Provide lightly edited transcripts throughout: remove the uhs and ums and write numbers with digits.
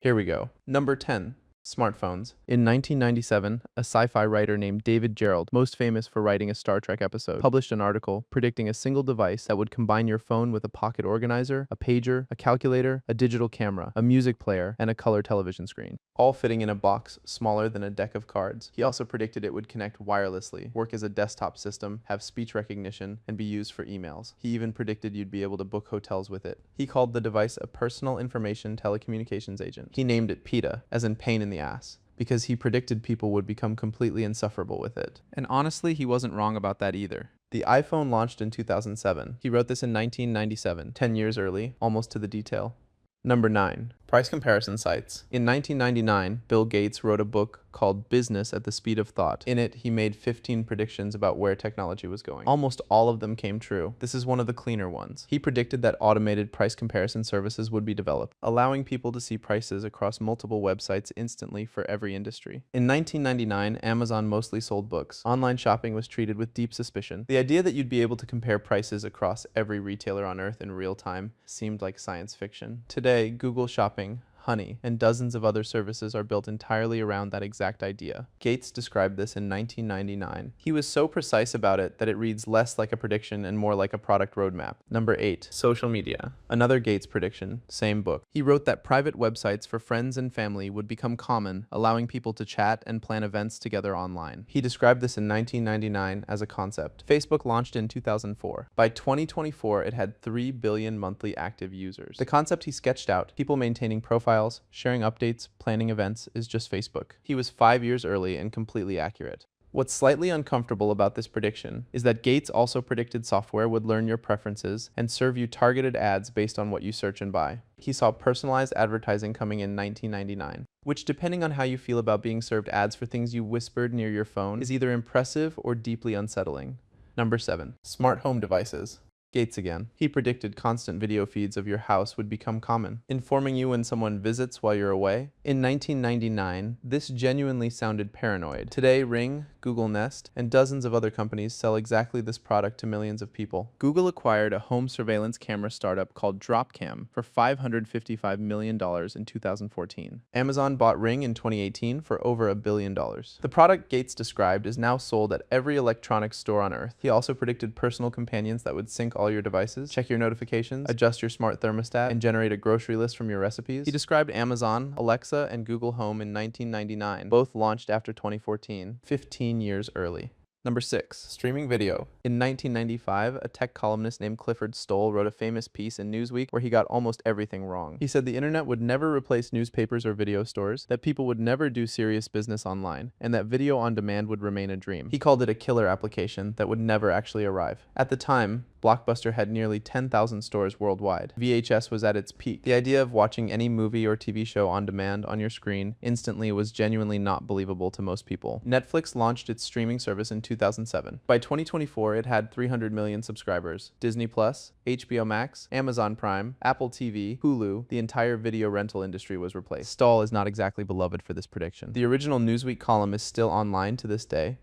Here we go. Number 10. Smartphones. In 1997, a sci-fi writer named David Gerald, most famous for writing a Star Trek episode, published an article predicting a single device that would combine your phone with a pocket organizer, a pager, a calculator, a digital camera, a music player, and a color television screen, all fitting in a box smaller than a deck of cards. He also predicted it would connect wirelessly, work as a desktop system, have speech recognition, and be used for emails. He even predicted you'd be able to book hotels with it. He called the device a personal information telecommunications agent. He named it PETA, as in pain in the ass, because he predicted people would become completely insufferable with it. And honestly, he wasn't wrong about that either. The iPhone launched in 2007. He wrote this in 1997, 10 years early, almost to the detail. Number 9. Price comparison sites. In 1999, Bill Gates wrote a book called Business at the Speed of Thought. In it, he made 15 predictions about where technology was going. Almost all of them came true. This is one of the cleaner ones. He predicted that automated price comparison services would be developed, allowing people to see prices across multiple websites instantly for every industry. In 1999, Amazon mostly sold books. Online shopping was treated with deep suspicion. The idea that you'd be able to compare prices across every retailer on Earth in real time seemed like science fiction. Today, Google Shopping, Honey, and dozens of other services are built entirely around that exact idea. Gates described this in 1999. He was so precise about it that it reads less like a prediction and more like a product roadmap. Number 8. Social media. Another Gates prediction, same book. He wrote that private websites for friends and family would become common, allowing people to chat and plan events together online. He described this in 1999 as a concept. Facebook launched in 2004. By 2024, it had 3 billion monthly active users. The concept he sketched out, people maintaining profiles, sharing updates, planning events, is just Facebook. He was 5 years early and completely accurate. What's slightly uncomfortable about this prediction is that Gates also predicted software would learn your preferences and serve you targeted ads based on what you search and buy. He saw personalized advertising coming in 1999, which, depending on how you feel about being served ads for things you whispered near your phone, is either impressive or deeply unsettling. Number 7. Smart home devices. Gates again. He predicted constant video feeds of your house would become common, informing you when someone visits while you're away. In 1999, this genuinely sounded paranoid. Today, Ring, Google Nest, and dozens of other companies sell exactly this product to millions of people. Google acquired a home surveillance camera startup called Dropcam for $555 million in 2014. Amazon bought Ring in 2018 for over $1 billion. The product Gates described is now sold at every electronics store on Earth. He also predicted personal companions that would sync all your devices, check your notifications, adjust your smart thermostat, and generate a grocery list from your recipes. He described Amazon, Alexa, and Google Home in 1999. Both launched after 2014, 15 years early. Number 6. Streaming video. In 1995, a tech columnist named Clifford Stoll wrote a famous piece in Newsweek where he got almost everything wrong. He said the internet would never replace newspapers or video stores, that people would never do serious business online, and that video on demand would remain a dream. He called it a killer application that would never actually arrive. At the time, Blockbuster had nearly 10,000 stores worldwide. VHS was at its peak. The idea of watching any movie or TV show on demand on your screen instantly was genuinely not believable to most people. Netflix launched its streaming service in 2007. By 2024, it had 300 million subscribers. Disney Plus, HBO Max, Amazon Prime, Apple TV, Hulu, the entire video rental industry was replaced. Stoll is not exactly beloved for this prediction. The original Newsweek column is still online to this day.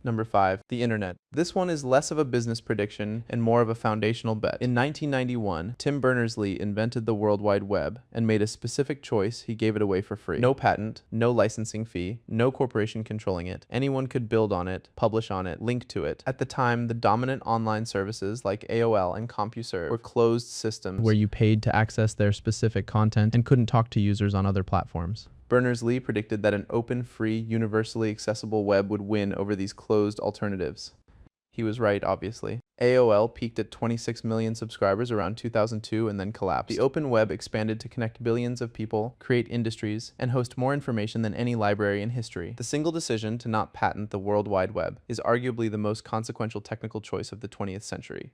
Number 5. The internet. This one is less of a business prediction and more of a foundational bet. In 1991, Tim Berners-Lee invented the World Wide Web and made a specific choice. He gave it away for free. No patent, no licensing fee, no corporation controlling it. Anyone could build on it, publish on it, link to it. At the time, the dominant online services like AOL and CompuServe were closed systems where you paid to access their specific content and couldn't talk to users on other platforms. Berners-Lee predicted that an open, free, universally accessible web would win over these closed alternatives. He was right, obviously. AOL peaked at 26 million subscribers around 2002 and then collapsed. The open web expanded to connect billions of people, create industries, and host more information than any library in history. The single decision to not patent the World Wide Web is arguably the most consequential technical choice of the 20th century.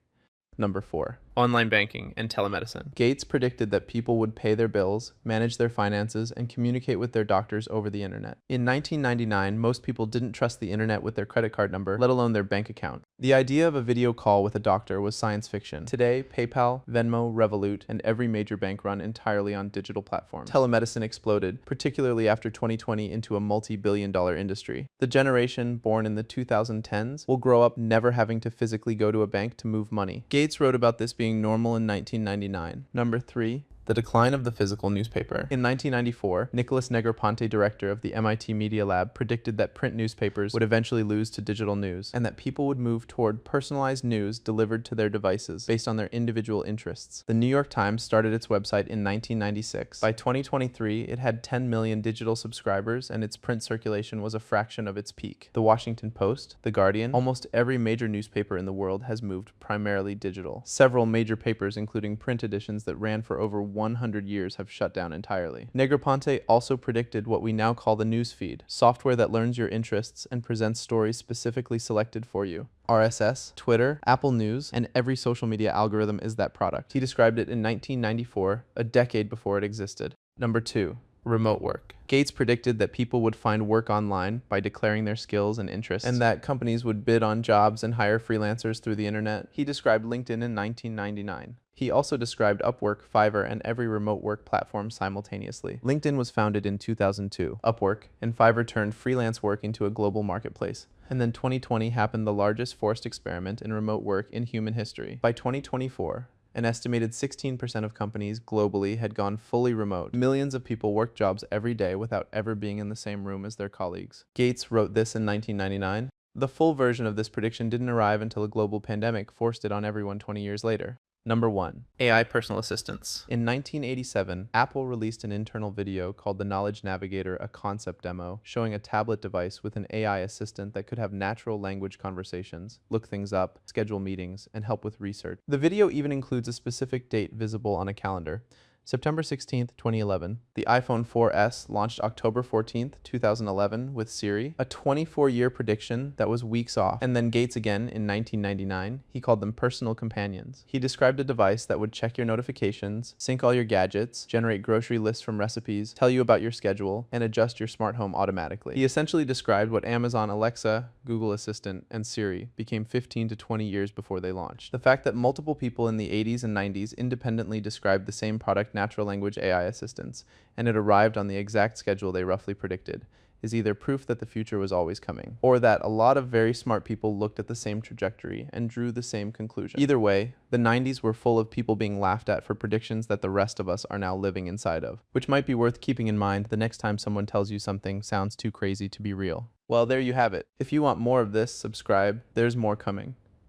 Number 4. Online banking and telemedicine. Gates predicted that people would pay their bills, manage their finances, and communicate with their doctors over the internet. In 1999, most people didn't trust the internet with their credit card number, let alone their bank account. The idea of a video call with a doctor was science fiction. Today, PayPal, Venmo, Revolut, and every major bank run entirely on digital platforms. Telemedicine exploded, particularly after 2020, into a multi-billion-dollar industry. The generation born in the 2010s will grow up never having to physically go to a bank to move money. Gates wrote about this being normal in 1999. Number 3. The decline of the physical newspaper. In 1994, Nicholas Negroponte, director of the MIT Media Lab, predicted that print newspapers would eventually lose to digital news, and that people would move toward personalized news delivered to their devices based on their individual interests. The New York Times started its website in 1996. By 2023, it had 10 million digital subscribers, and its print circulation was a fraction of its peak. The Washington Post, The Guardian, almost every major newspaper in the world has moved primarily digital. Several major papers, including print editions that ran for over 100 years, have shut down entirely. Negroponte also predicted what we now call the newsfeed, software that learns your interests and presents stories specifically selected for you. RSS, Twitter, Apple News, and every social media algorithm is that product. He described it in 1994, a decade before it existed. Number 2. Remote work. Gates predicted that people would find work online by declaring their skills and interests, and that companies would bid on jobs and hire freelancers through the internet. He described LinkedIn in 1999. He also described Upwork, Fiverr, and every remote work platform simultaneously. LinkedIn was founded in 2002. Upwork and Fiverr turned freelance work into a global marketplace. And then 2020 happened, the largest forced experiment in remote work in human history. By 2024, an estimated 16% of companies globally had gone fully remote. Millions of people worked jobs every day without ever being in the same room as their colleagues. Gates wrote this in 1999. The full version of this prediction didn't arrive until a global pandemic forced it on everyone 20 years later. Number 1. AI personal assistants. In 1987, Apple released an internal video called the Knowledge Navigator, a concept demo, showing a tablet device with an AI assistant that could have natural language conversations, look things up, schedule meetings, and help with research. The video even includes a specific date visible on a calendar. September 16th, 2011. The iPhone 4S launched October 14th, 2011 with Siri, a 24-year prediction that was weeks off. And then Gates again in 1999, he called them personal companions. He described a device that would check your notifications, sync all your gadgets, generate grocery lists from recipes, tell you about your schedule, and adjust your smart home automatically. He essentially described what Amazon Alexa, Google Assistant, and Siri became 15 to 20 years before they launched. The fact that multiple people in the 80s and 90s independently described the same product, natural language AI assistants, and it arrived on the exact schedule they roughly predicted, is either proof that the future was always coming, or that a lot of very smart people looked at the same trajectory and drew the same conclusion. Either way, the 90s were full of people being laughed at for predictions that the rest of us are now living inside of, which might be worth keeping in mind the next time someone tells you something sounds too crazy to be real. Well, there you have it. If you want more of this, subscribe. There's more coming.